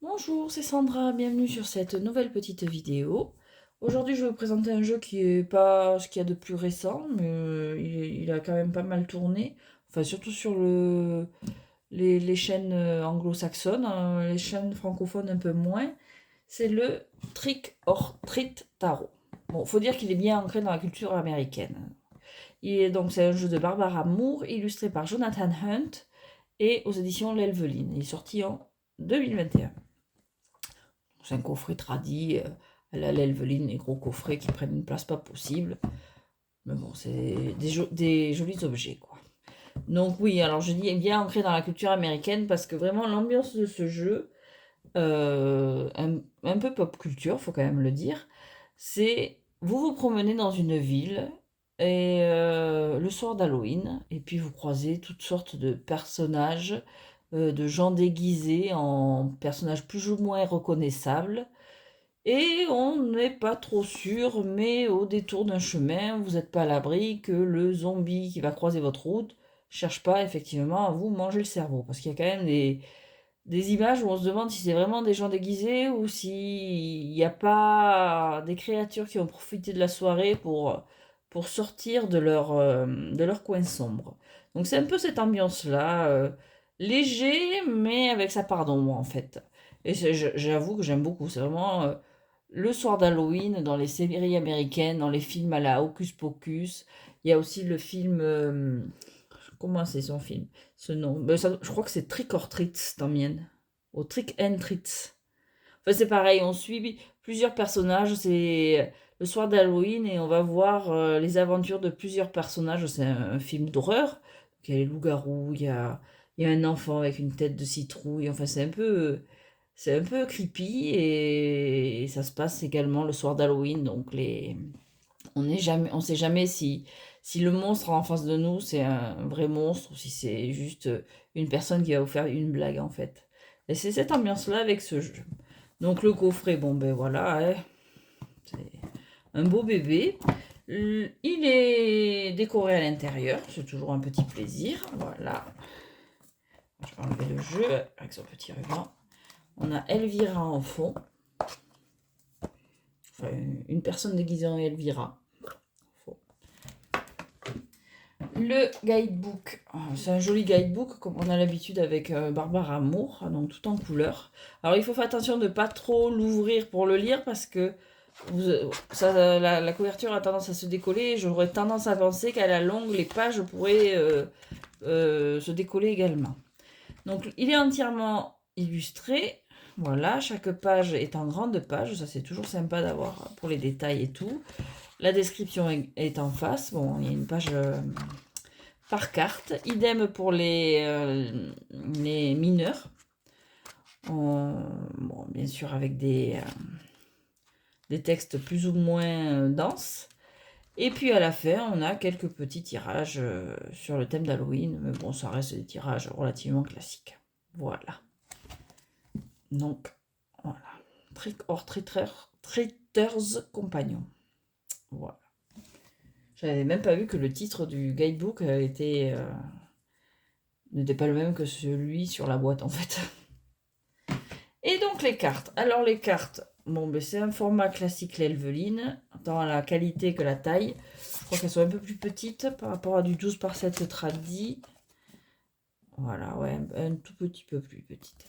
Bonjour, c'est Sandra, bienvenue sur cette nouvelle petite vidéo. Aujourd'hui, je vais vous présenter un jeu qui est pas ce qu'il y a de plus récent, mais il a quand même pas mal tourné. Enfin, surtout sur les chaînes anglo-saxonnes, hein, les chaînes francophones un peu moins. C'est le Trick or Treat Tarot. Bon, faut dire qu'il est bien ancré dans la culture américaine. C'est un jeu de Barbara Moore, illustré par Jonathan Hunt et aux éditions L'Elveline. Il est sorti en 2021. C'est un coffret tradit, à la L'Elveline, les gros coffrets qui prennent une place pas possible. Mais bon, c'est des jolis objets, quoi. Donc oui, alors je dis bien ancré dans la culture américaine parce que vraiment l'ambiance de ce jeu, un peu pop culture, faut quand même le dire, c'est vous vous promenez dans une ville et le soir d'Halloween, et puis vous croisez toutes sortes de personnages, de gens déguisés en personnages plus ou moins reconnaissables. Et on n'est pas trop sûr, mais au détour d'un chemin, vous n'êtes pas à l'abri que le zombie qui va croiser votre route cherche pas effectivement à vous manger le cerveau. Parce qu'il y a quand même des images où on se demande si c'est vraiment des gens déguisés ou s'il n'y a pas des créatures qui ont profité de la soirée pour sortir de leur coin sombre. Donc c'est un peu cette ambiance-là, léger, mais avec sa part d'ombre en fait. Et j'avoue que j'aime beaucoup. C'est vraiment le soir d'Halloween dans les séries américaines, dans les films à la Hocus Pocus. Il y a aussi le film. Comment c'est son film? Ce nom. Je crois que c'est Trick or Treat dans mienne. Au Trick and Treat. Enfin, c'est pareil, on suit plusieurs personnages. C'est le soir d'Halloween et on va voir les aventures de plusieurs personnages. C'est un film d'horreur. Il y a les loups-garous, il y a un enfant avec une tête de citrouille. Enfin, c'est un peu creepy et ça se passe également le soir d'Halloween. On sait jamais si le monstre en face de nous, c'est un vrai monstre ou si c'est juste une personne qui va vous faire une blague en fait. Et c'est cette ambiance-là avec ce jeu. Donc le coffret, bon ben voilà, hein, c'est un beau bébé. Il est décoré à l'intérieur, c'est toujours un petit plaisir. Voilà. Je vais enlever le jeu avec son petit ruban. On a Elvira en fond. Enfin, une personne déguisée en Elvira. Le guidebook, c'est un joli guidebook comme on a l'habitude avec Barbara Moore, donc tout en couleur. Alors il faut faire attention de ne pas trop l'ouvrir pour le lire parce que la couverture a tendance à se décoller et j'aurais tendance à penser qu'à la longue les pages pourraient se décoller également. Donc il est entièrement illustré, voilà, chaque page est en grande page, ça c'est toujours sympa d'avoir pour les détails et tout. La description est en face, bon il y a une page par carte. Idem pour les mineurs. Bon, bien sûr avec des textes plus ou moins denses. Et puis à la fin, on a quelques petits tirages sur le thème d'Halloween. Mais bon, ça reste des tirages relativement classiques. Voilà. Donc, voilà. Trick or Treaters Companion. Voilà. J'avais même pas vu que le titre du guidebook n'était pas le même que celui sur la boîte en fait. Et donc les cartes. Alors les cartes, bon, ben, c'est un format classique l'Elveline, tant à la qualité que la taille. Je crois qu'elles sont un peu plus petites par rapport à du 12 par 7 tradi. Voilà, ouais, un tout petit peu plus petite.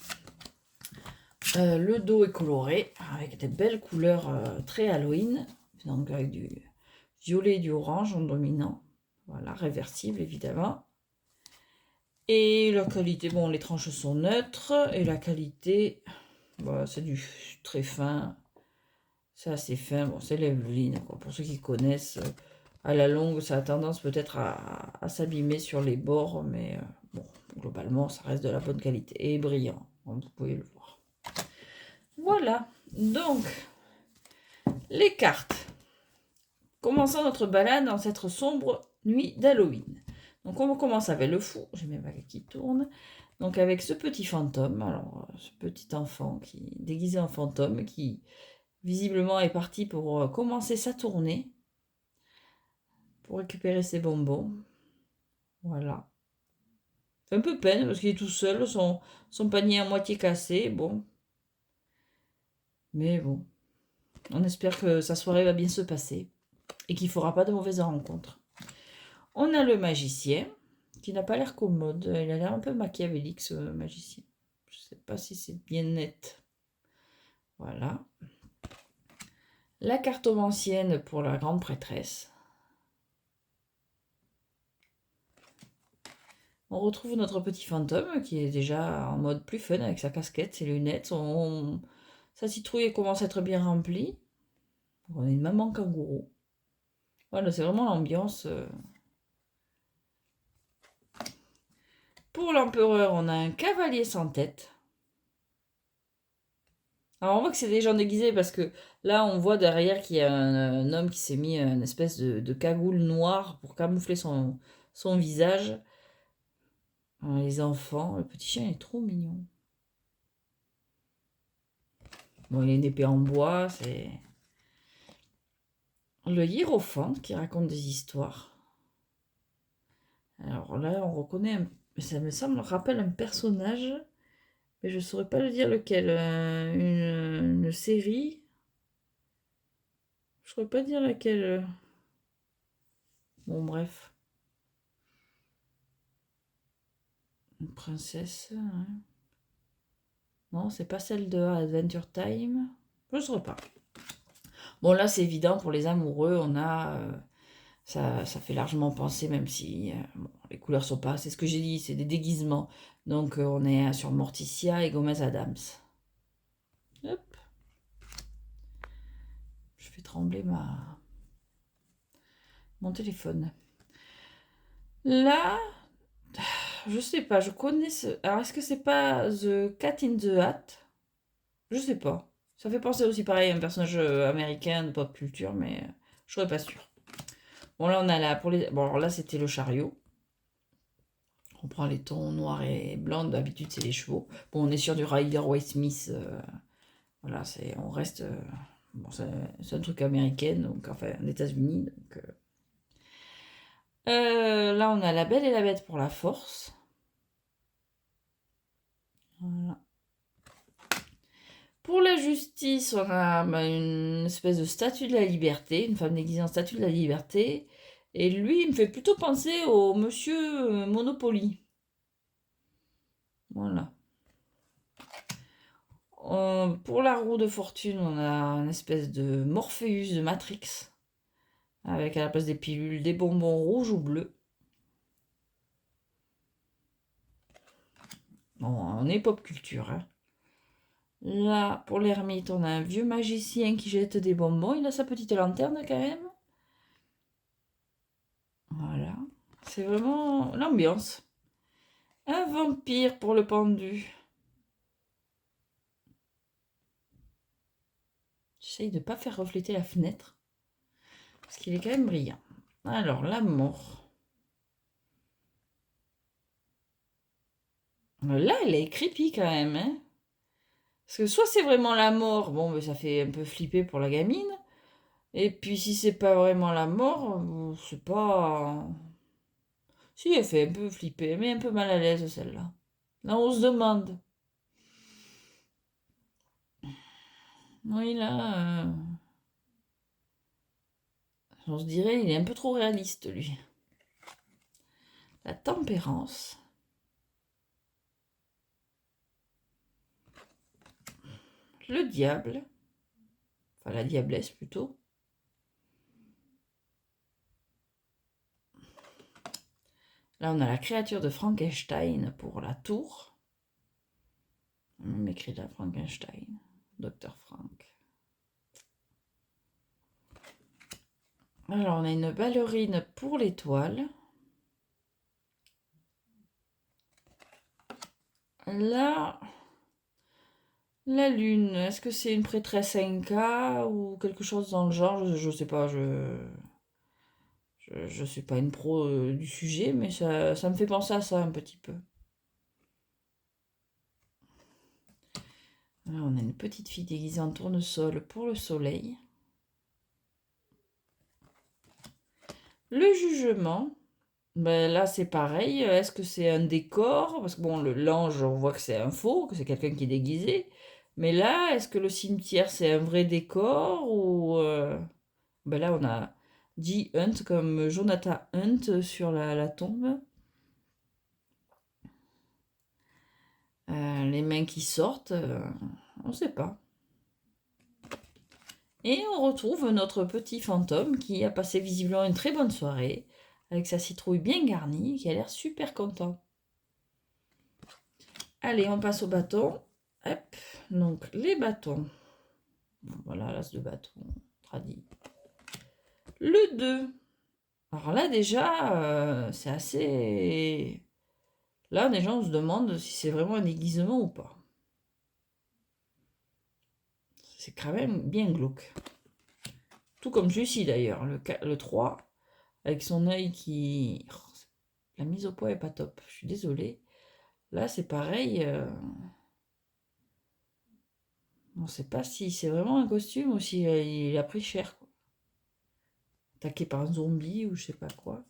Le dos est coloré avec des belles couleurs très Halloween, donc avec du violet et du orange en dominant. Voilà, réversible évidemment. Et la qualité, bon, les tranches sont neutres et la qualité, bah, c'est du très fin. C'est assez fin, bon, c'est l'Eveline, quoi. Pour ceux qui connaissent, à la longue, ça a tendance peut-être à s'abîmer sur les bords, mais bon, globalement, ça reste de la bonne qualité et brillant, comme vous pouvez le voir. Voilà, donc, les cartes. Commençons notre balade dans cette sombre nuit d'Halloween. Donc, on commence avec le fou, j'ai mes vagues qui tournent. Donc, avec ce petit fantôme, alors, ce petit enfant qui déguisé en fantôme, qui visiblement est parti pour commencer sa tournée, pour récupérer ses bonbons. Voilà. Fait un peu peine parce qu'il est tout seul, son panier à moitié cassé. Bon, Mais bon, on espère que sa soirée va bien se passer et qu'il ne fera pas de mauvaises rencontres. On a le magicien, qui n'a pas l'air commode. Il a l'air un peu machiavélique, ce magicien. Je ne sais pas si c'est bien net. Voilà. La cartomancienne pour la grande prêtresse. On retrouve notre petit fantôme qui est déjà en mode plus fun avec sa casquette, ses lunettes, sa citrouille commence à être bien remplie. On a une maman kangourou. Voilà, c'est vraiment l'ambiance. Pour l'empereur, on a un cavalier sans tête. Alors on voit que c'est des gens déguisés parce que là on voit derrière qu'il y a un homme qui s'est mis une espèce de cagoule noire pour camoufler son visage. Alors, les enfants, le petit chien est trop mignon. Bon, il a une épée en bois, c'est... Le hiérophant qui raconte des histoires. Alors là on reconnaît, ça me semble, rappelle un personnage, mais je ne saurais pas le dire lequel. Une série. Je ne saurais pas dire laquelle. Bon, bref. Une princesse. Hein. Non, c'est pas celle de Adventure Time. Je ne saurais pas. Bon, là, c'est évident, pour les amoureux, on a... ça fait largement penser, même si bon, les couleurs sont pas... C'est ce que j'ai dit, c'est des déguisements. Donc, on est sur Morticia et Gomez Adams. Hop. Je fais trembler mon téléphone. Là, je sais pas, je connais ce... Alors, est-ce que c'est pas The Cat in the Hat? Je sais pas. Ça fait penser aussi pareil à un personnage américain de pop culture, mais je serais pas sûre. Bon, là, on a là, pour les... Bon, alors là, c'était le chariot. On prend les tons noirs et blancs, d'habitude, c'est les chevaux. Bon, on est sur du Rider Waite Smith. Voilà, on reste... bon, c'est un truc américain, donc, enfin, aux États-Unis, donc... là, on a la Belle et la Bête pour la force. Voilà. Pour la justice, on a une espèce de statue de la liberté, une femme déguisée en statue de la liberté. Et lui, il me fait plutôt penser au monsieur Monopoly. Voilà. Pour la roue de fortune, on a une espèce de Morpheus de Matrix. Avec à la place des pilules, des bonbons rouges ou bleus. Bon, on est pop culture. Hein. Là, pour l'ermite, on a un vieux magicien qui jette des bonbons. Il a sa petite lanterne quand même. Voilà. C'est vraiment l'ambiance. Un vampire pour le pendu. J'essaye de ne pas faire refléter la fenêtre. Parce qu'il est quand même brillant. Alors, la mort. Là, elle est creepy quand même. Hein, parce que soit c'est vraiment la mort, bon, mais ça fait un peu flipper pour la gamine. Et puis si c'est pas vraiment la mort, c'est pas... Si, elle fait un peu flipper, mais un peu mal à l'aise celle-là. Là, on se demande. Oui, là... on se dirait, il est un peu trop réaliste, lui. La tempérance. Le diable. Enfin, la diablesse, plutôt. Là, on a la créature de Frankenstein pour la tour. On écrit là Frankenstein. Docteur Frank. Alors, on a une ballerine pour l'étoile. Là, la lune, est-ce que c'est une prêtresse Inca ou quelque chose dans le genre? Je ne sais pas, je suis pas une pro du sujet, mais ça me fait penser à ça un petit peu. Là, on a une petite fille déguisée en tournesol pour le soleil. Le jugement. Ben là, c'est pareil. Est-ce que c'est un décor? Parce que bon, l'ange, on voit que c'est un faux, que c'est quelqu'un qui est déguisé. Mais là, est-ce que le cimetière, c'est un vrai décor ou... Ben là, on a J. Hunt comme Jonathan Hunt sur la tombe. Les mains qui sortent, on ne sait pas. Et on retrouve notre petit fantôme qui a passé visiblement une très bonne soirée, avec sa citrouille bien garnie, qui a l'air super content. Allez, on passe au bâton. Hop, donc les bâtons. Voilà, l'as de bâton, tradit. Le 2. Alors là, déjà, c'est assez... Là, déjà, on se demande si c'est vraiment un déguisement ou pas. C'est quand même bien glauque. Tout comme celui-ci, d'ailleurs, le 3, avec son œil qui... La mise au point est pas top, je suis désolée. Là, c'est pareil. On ne sait pas si c'est vraiment un costume ou si il a pris cher, quoi. Attaqué par un zombie ou je sais pas quoi.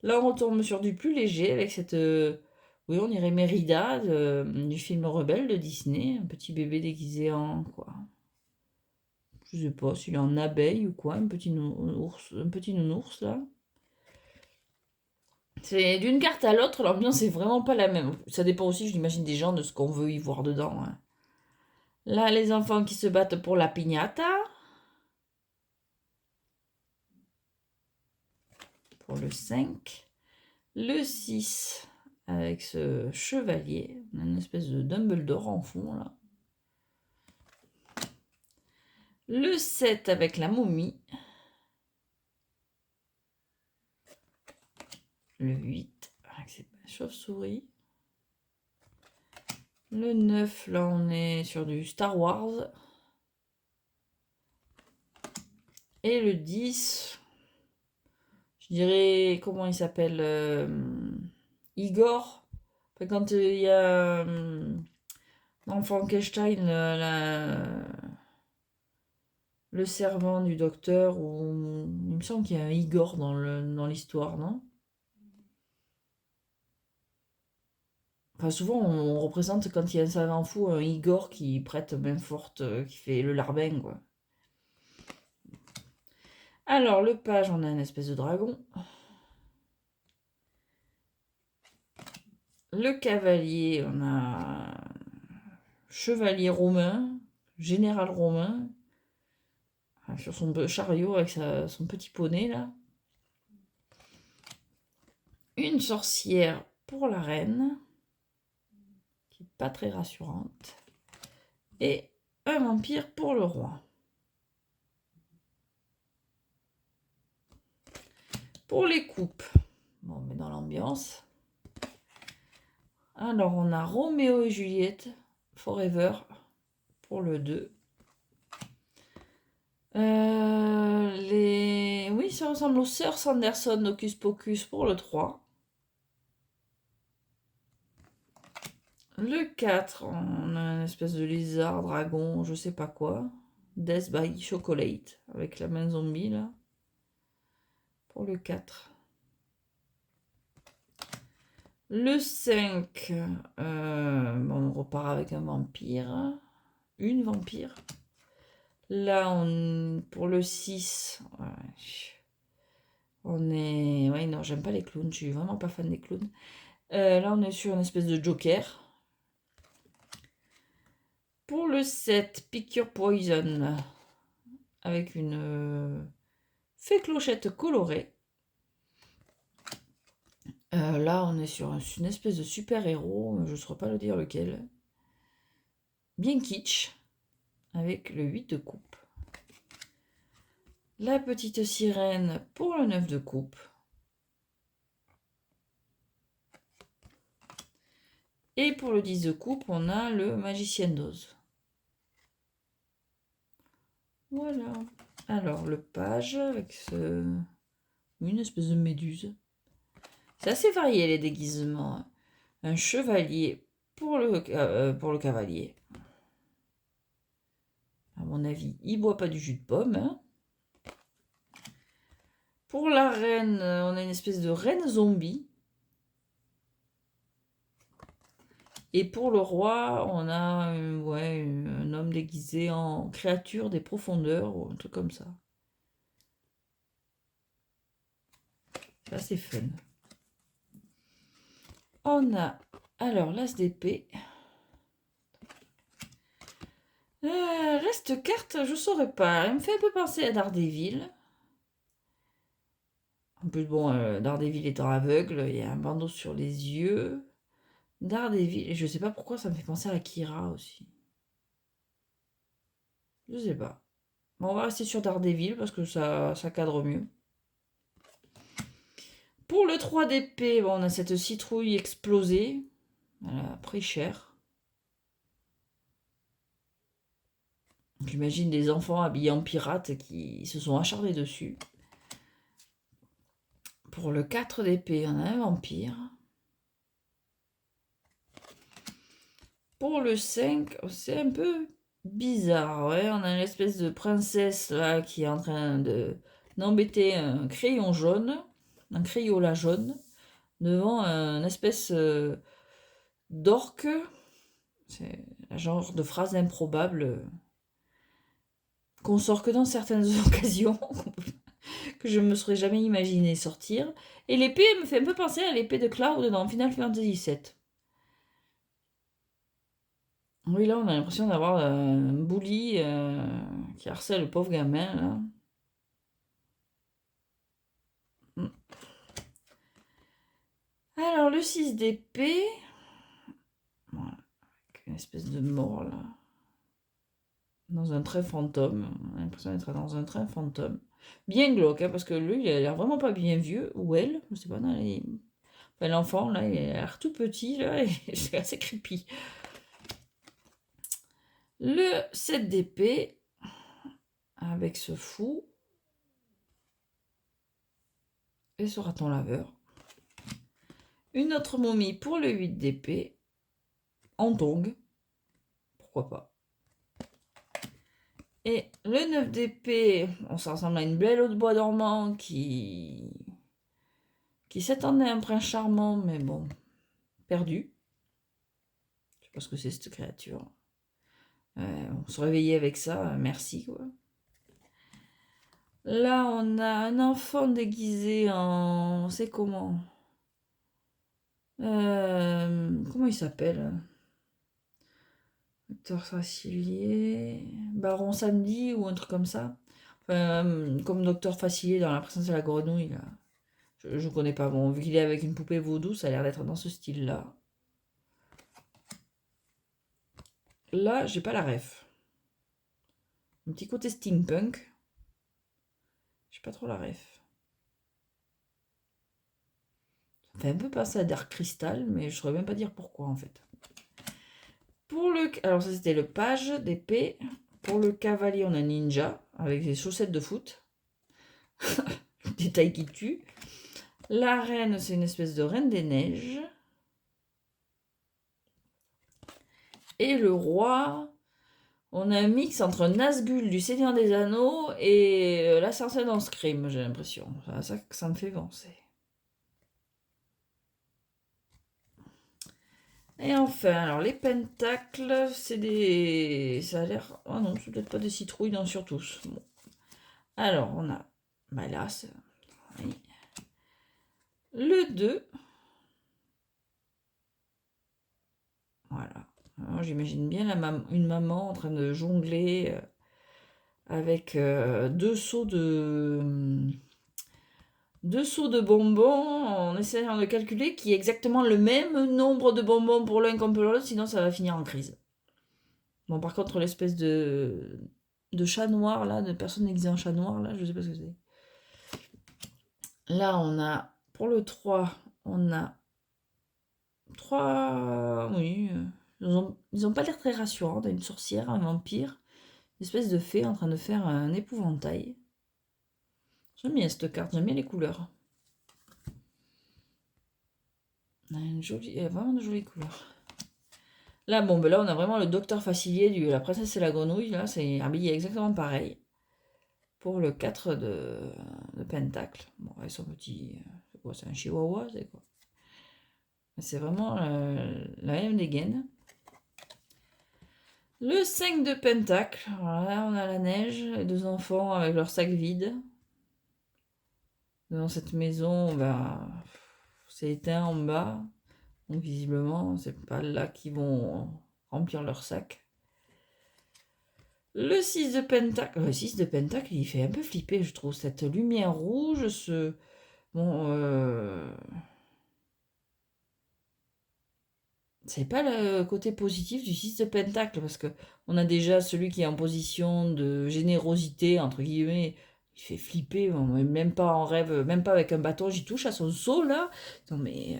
Là, on retombe sur du plus léger avec cette... oui, on dirait Mérida du film Rebelle de Disney. Un petit bébé déguisé en quoi. Je sais pas s'il est en abeille ou quoi. Un petit nounours là. C'est d'une carte à l'autre, l'ambiance est vraiment pas la même. Ça dépend aussi, je l'imagine, des gens, de ce qu'on veut y voir dedans, hein. Là, les enfants qui se battent pour la piñata. Pour le 5. Le 6, avec ce chevalier. On a une espèce de Dumbledore en fond, là. Le 7 avec la momie. Le 8 avec cette chauve-souris. Le 9, là, on est sur du Star Wars. Et le 10, je dirais, comment il s'appelle, Igor. Enfin, quand il y a dans Frankenstein le servant du docteur, ou il me semble qu'il y a un Igor dans l'histoire, non? Enfin, souvent on représente, quand il y a un savant fou, un Igor qui prête main forte, qui fait le larbin, quoi. Alors, le page, on a une espèce de dragon. Le cavalier, on a chevalier romain, général romain, sur son chariot avec son petit poney, là. Une sorcière pour la reine, qui n'est pas très rassurante. Et un vampire pour le roi. Pour les coupes, bon, on met dans l'ambiance. Alors, on a Roméo et Juliette, Forever, pour le 2. Oui, ça ressemble aux sœurs Sanderson d'Hocus Pocus pour le 3. Le 4, on a une espèce de lézard, dragon, je sais pas quoi. Death by Chocolate, avec la main zombie, là. Pour le 4. Le 5, on repart avec un vampire. Une vampire. Là, pour le 6, on est... Ouais, non, j'aime pas les clowns, je suis vraiment pas fan des clowns. Là, on est sur une espèce de joker. Pour le 7, Pick Your Poison, avec une fée clochette colorée. Là, on est sur une espèce de super-héros, je ne saurais pas le dire lequel. Bien kitsch, avec le 8 de coupe. La petite sirène pour le 9 de coupe. Et pour le 10 de coupe, on a le magicien d'Oz. Voilà. Alors, le page avec une espèce de méduse. C'est assez varié les déguisements. Un chevalier pour le cavalier. À mon avis, il boit pas du jus de pomme, hein. Pour la reine, on a une espèce de reine zombie. Et pour le roi, on a ouais, un homme déguisé en créature des profondeurs ou un truc comme ça. C'est assez fun. On a alors l'as d'épée. Reste carte, je saurais pas. Elle me fait un peu penser à Daredevil. En plus, bon, Daredevil étant aveugle, il y a un bandeau sur les yeux. Daredevil, et je sais pas pourquoi ça me fait penser à Kira aussi. Je sais pas. Bon, on va rester sur Daredevil parce que ça cadre mieux. Pour le 3 d'épée, bon, on a cette citrouille explosée. Elle a pris cher. J'imagine des enfants habillés en pirates qui se sont acharnés dessus. Pour le 4 d'épée, on a un vampire. Pour le 5, c'est un peu bizarre. Ouais, on a une espèce de princesse là qui est en train d'embêter un crayon jaune, un crayola jaune, devant un espèce d'orque. C'est un genre de phrase improbable qu'on sort que dans certaines occasions, que je me serais jamais imaginé sortir. Et l'épée me fait un peu penser à l'épée de Cloud dans Final Fantasy VII. Oui, là, on a l'impression d'avoir un bully qui harcèle le pauvre gamin, là. Mm. Alors, le 6 d'épée. Voilà, avec une espèce de mort, là. Dans un train fantôme. On a l'impression d'être dans un train fantôme. Bien glauque, hein, parce que lui, il a l'air vraiment pas bien vieux. Ou elle, je sais pas. Enfin, l'enfant, là, il a l'air tout petit, là. Et c'est assez creepy. Le 7 d'épée. Avec ce fou. Et ce raton laveur. Une autre momie pour le 8 d'épée. En tongue. Pourquoi pas. Et le 9 d'épée, on s'en ressemble à une belle eau de bois dormant qui s'attendait à un prince charmant, mais bon, perdu. Je sais pas ce que c'est cette créature. On se réveillait avec ça, merci quoi. Là, on a un enfant déguisé en... C'est comment comment il s'appelle? Docteur Facilier... Baron Samedi ou un truc comme ça. Comme Docteur Facilier dans La Princesse de la Grenouille, là. Je connais pas. Bon, vu qu'il est avec une poupée vaudou, ça a l'air d'être dans ce style-là. Là, j'ai pas la ref. Un petit côté steampunk. J'ai pas trop la ref. Ça fait un peu penser à Dark Crystal, mais je saurais même pas dire pourquoi en fait. Pour le... Alors ça c'était le page d'épée. Pour le cavalier, on a ninja avec des chaussettes de foot. Détail qui tue. La reine, c'est une espèce de reine des neiges. Et le roi, on a un mix entre Nazgûl du Seigneur des Anneaux et l'assassin dans Scream, j'ai l'impression. C'est ça que ça me fait penser. Et enfin, alors les pentacles, c'est des... Ça a l'air... Ah non, c'est peut-être pas des citrouilles, non, sur tous. Bon. Alors, on a... Bah là, c'est... Oui. Le 2. Voilà. J'imagine bien une maman en train de jongler avec deux seaux de bonbons en essayant de calculer qui est exactement le même nombre de bonbons pour l'un comme pour l'autre, sinon ça va finir en crise. Bon, par contre, l'espèce de chat noir, là, de personne déguisée en chat noir, là, je sais pas ce que c'est. Là, on a, pour le 3, on a 3... Oui, ils ont pas l'air très rassurants. On a une sorcière, un vampire, une espèce de fée en train de faire un épouvantail. J'aime bien cette carte, j'aime bien les couleurs. On a vraiment de jolies couleurs. Là, bon, ben là, on a vraiment le docteur Facilier du La Princesse et la Grenouille. Là, c'est habillé exactement pareil. Pour le 4 de Pentacle. Bon, avec son petit... C'est quoi, c'est un chihuahua, c'est quoi? C'est vraiment la même dégaine. Le 5 de pentacle. Voilà, on a la neige, les deux enfants avec leur sac vide. Dans cette maison, c'est éteint en bas. Donc visiblement, c'est pas là qu'ils vont remplir leur sac. Le 6 de pentacle. Le 6 de pentacle, il fait un peu flipper, je trouve. Cette lumière rouge, Bon, c'est pas le côté positif du 6 de pentacle, parce que on a déjà celui qui est en position de générosité, entre guillemets, il fait flipper, même pas en rêve, même pas avec un bâton, j'y touche à son seau, là. Non mais,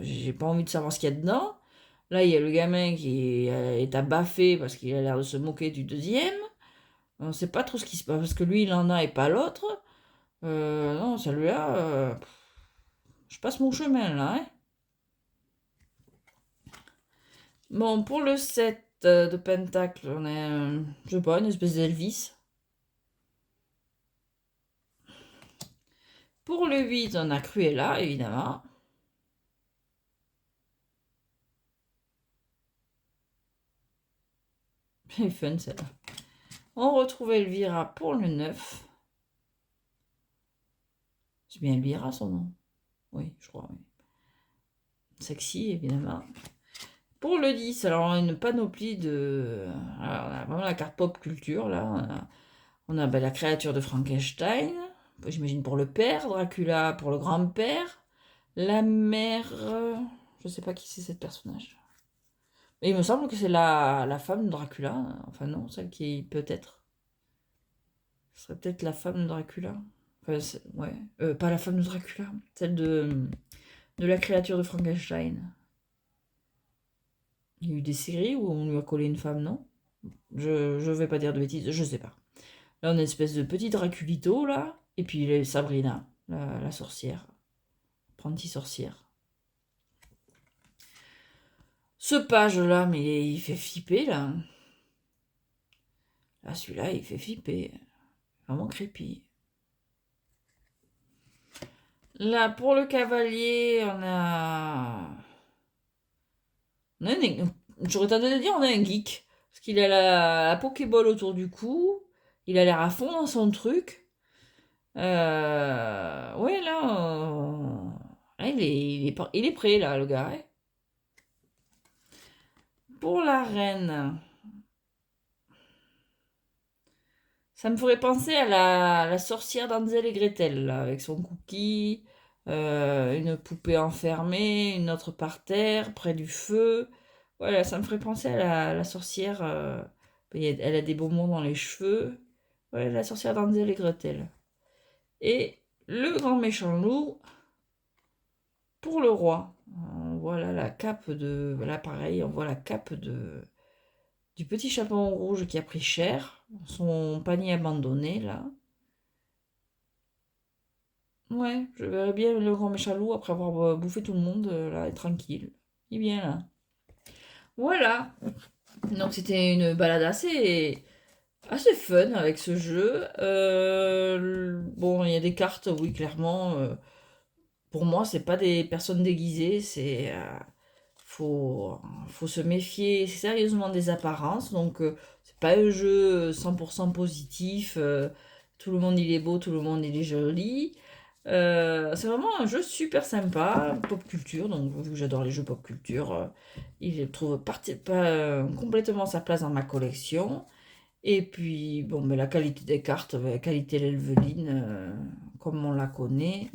j'ai pas envie de savoir ce qu'il y a dedans. Là, il y a le gamin qui est à baffer parce qu'il a l'air de se moquer du deuxième. On sait pas trop ce qui se passe, parce que lui, il en a et pas l'autre. Non, celui-là, je passe mon chemin, là, hein. Bon, pour le 7 de pentacle, on a, je sais pas, une espèce d'Elvis. Pour le 8, on a Cruella, évidemment. C'est fun, celle-là. On retrouve Elvira pour le 9. C'est bien Elvira, son nom? Oui, je crois, oui. Sexy, évidemment. Pour le 10, alors on a une panoplie de... Alors, on a vraiment la carte pop culture, là. On a la créature de Frankenstein. J'imagine pour le père, Dracula pour le grand-père. La mère... je sais pas qui c'est cette personnage. Mais il me semble que c'est la femme de Dracula. Enfin non, celle qui peut-être. Ce serait peut-être la femme de Dracula. Enfin, ouais. Pas la femme de Dracula. Celle de la créature de Frankenstein. Il y a eu des séries où on lui a collé une femme, non? Je vais pas dire de bêtises, je sais pas. Là, on a une espèce de petit Draculito, là. Et puis Sabrina, la sorcière. Apprentie sorcière. Ce page-là, mais il fait flipper, là. Là, celui-là, il fait flipper. Vraiment creepy. Là, pour le cavalier, on a... J'aurais tendance à dire on a un geek. Parce qu'il a la Pokéball autour du cou. Il a l'air à fond dans son truc. Ouais, là, il est prêt, là, le gars. Hein. Pour la reine, ça me ferait penser à la sorcière d'Hansel et Gretel, là, avec son cookie, une poupée enfermée, une autre par terre, près du feu. Voilà, ça me ferait penser à la sorcière. Elle a des bonbons dans les cheveux. Voilà, la sorcière d'Hansel et Gretel. Et le grand méchant loup pour le roi. On voit là la cape de. Là, pareil, on voit la cape du petit chaperon rouge qui a pris cher. Son panier abandonné, là. Ouais, je verrais bien le grand méchant loup après avoir bouffé tout le monde, là, et tranquille. Il est bien là. Voilà. Donc c'était une balade assez fun avec ce jeu. Bon, il y a des cartes, oui, clairement. Pour moi, c'est pas des personnes déguisées, faut, faut se méfier sérieusement des apparences. Donc, c'est pas un jeu 100% positif. Tout le monde il est beau, tout le monde il est joli. C'est vraiment un jeu super sympa, pop culture. Donc, vu que j'adore les jeux pop culture, il trouve complètement sa place dans ma collection. Et puis, bon, mais la qualité des cartes, la qualité de l'Elveline, comme on la connaît.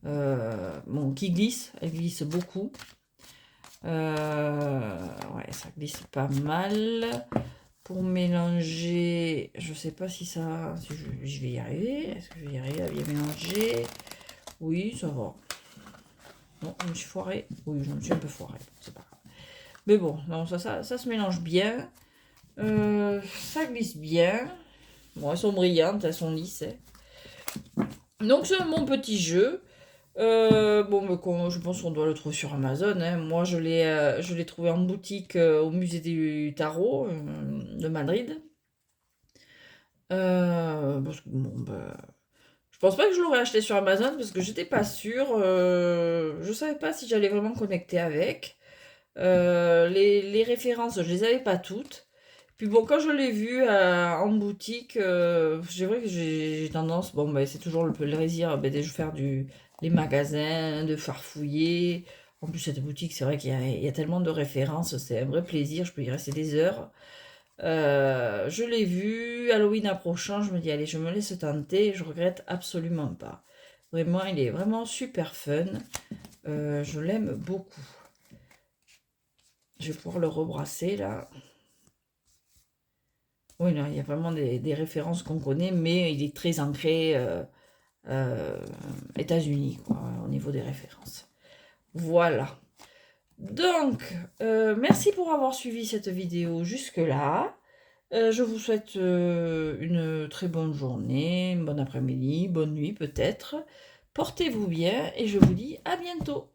Bon, qui glisse, elle glisse beaucoup. Ouais, ça glisse pas mal. Pour mélanger, je sais pas si je vais y arriver. Est-ce que je vais y arriver à bien mélanger? Oui, ça va. Non, je me suis foirée. Oui, je me suis un peu foirée. C'est pas grave. Mais bon, non, ça se mélange bien. Ça glisse bien. Bon, elles sont brillantes, elles sont lisses. Donc, c'est mon petit jeu. Bon, mais je pense qu'on doit le trouver sur Amazon. Hein. Moi, je l'ai trouvé en boutique au musée du Tarot de Madrid. Parce que, bon, pense pas que je l'aurais acheté sur Amazon parce que j'étais pas sûre. Je savais pas si j'allais vraiment connecter avec. Les références, je les avais pas toutes. Puis bon, quand je l'ai vu en boutique, c'est vrai que j'ai tendance, bon, ben, c'est toujours le plaisir ben, de faire les magasins, de farfouiller. En plus, cette boutique, c'est vrai qu'il y a tellement de références, c'est un vrai plaisir, je peux y rester des heures. Je l'ai vu, Halloween approchant, je me dis, allez, je me laisse tenter, je regrette absolument pas. Vraiment, il est vraiment super fun. Je l'aime beaucoup. Je vais pouvoir le rebrasser là. Oui, là, il y a vraiment des références qu'on connaît, mais il est très ancré euh, États-Unis, quoi, au niveau des références. Voilà. Donc, merci pour avoir suivi cette vidéo jusque-là. Je vous souhaite une très bonne journée, une bonne après-midi, bonne nuit peut-être. Portez-vous bien et je vous dis à bientôt.